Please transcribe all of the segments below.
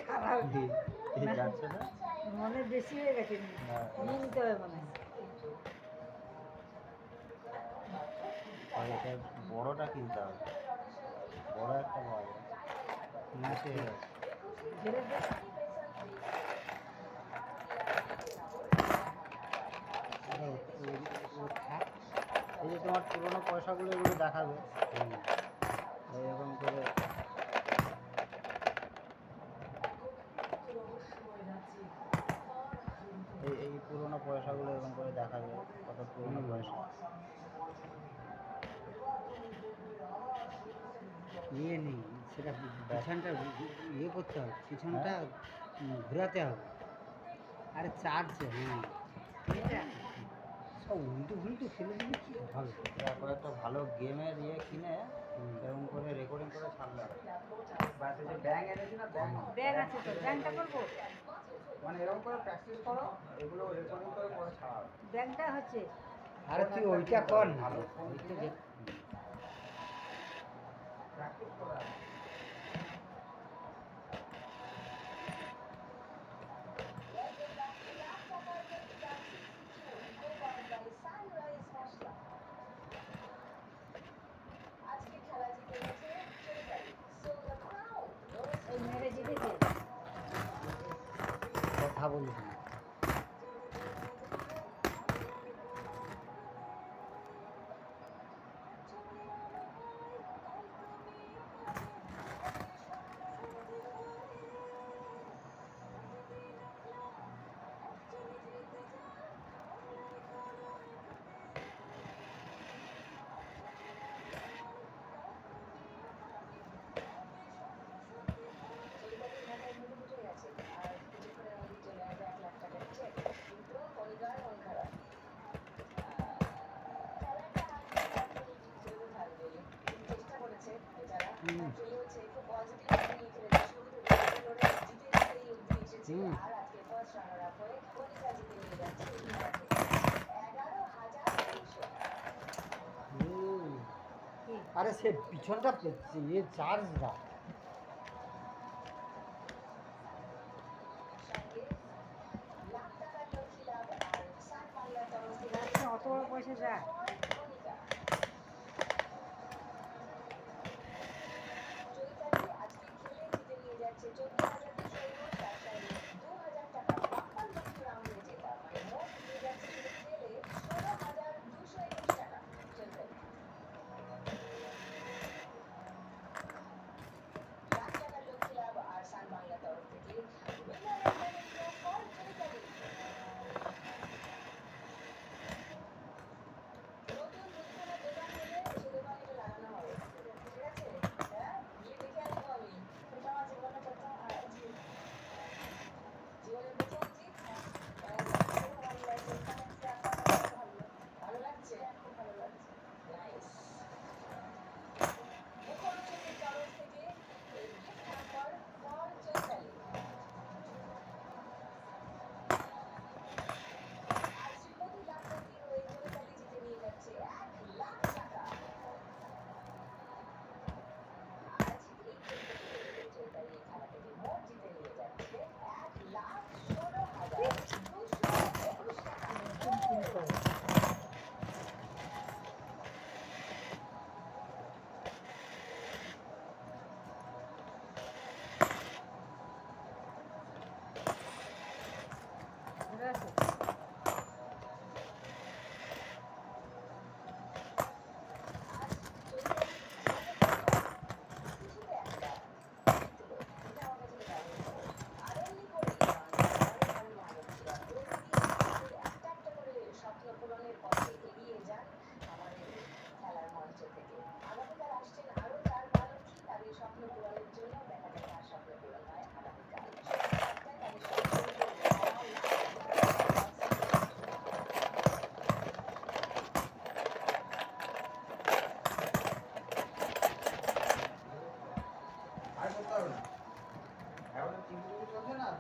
খারাপ যাচ্ছে না মনে বেশি হয়ে গেছে, নিয়ে নিতে হবে মনে হয়। আর এটা বড়টা কিনতে হবে, বড় একটা পাওয়া যায় না, ঠিক আছে। ছেড়ে দে। এই যে তোমার পুরোনো পয়সাগুলো এগুলো দেখাবে এরকম করে। এই পুরোনো পয়সাগুলো এরকম করে দেখাবে কত পুরোনো পয়সা। ইয়ে নেই, সেটা পিছনটা ইয়ে করতে হবে, পিছনটা ঘোরাতে হবে। আরে চার্জে হ্যাঁ, এটা সব উল্টো ফুলটো ফেলে দিলে কি হবে? তারপর একটা ভালো গেমের ইয়ে কিনে এরকম করে রেকর্ডিং করে ছাড়লে হবে। বাসে যে ব্যাং এনেছি না, ব্যাগ আছে তো, ব্যাংকটা করবো। মানে এরকম করে প্র্যাকটিস করো, এগুলো রেকর্ডিং করে পরে ছাড়া হবে। ব্যাংকটা হচ্ছে আরে তুই ওইটা কর না, ভালো ওইটা যে প্র্যাকটিস করা। ওই মেরে জিতেছে। কথা বলিস না। আরে সে পিছনটা ইয়ে চার্জ না। অত বড় পয়সা যায়।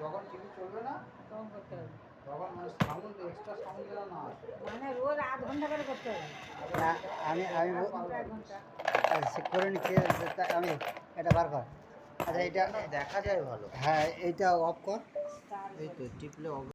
যখন টিভি চলবে না তখন করতে হবে। তখন মানে সাউন্ড, এক্সট্রা সাউন্ড যেন না আসে। মানে রোজ আধ ঘন্টা করে করতে হবে। না, আমি আধ ঘন্টা 1 ঘন্টা। সে করে নিচ্ছি, আমি এটা বার কর। আচ্ছা এটা দেখা যায় ভালো। হ্যাঁ এইটা অফ কর। স্টার এই তো টিপলে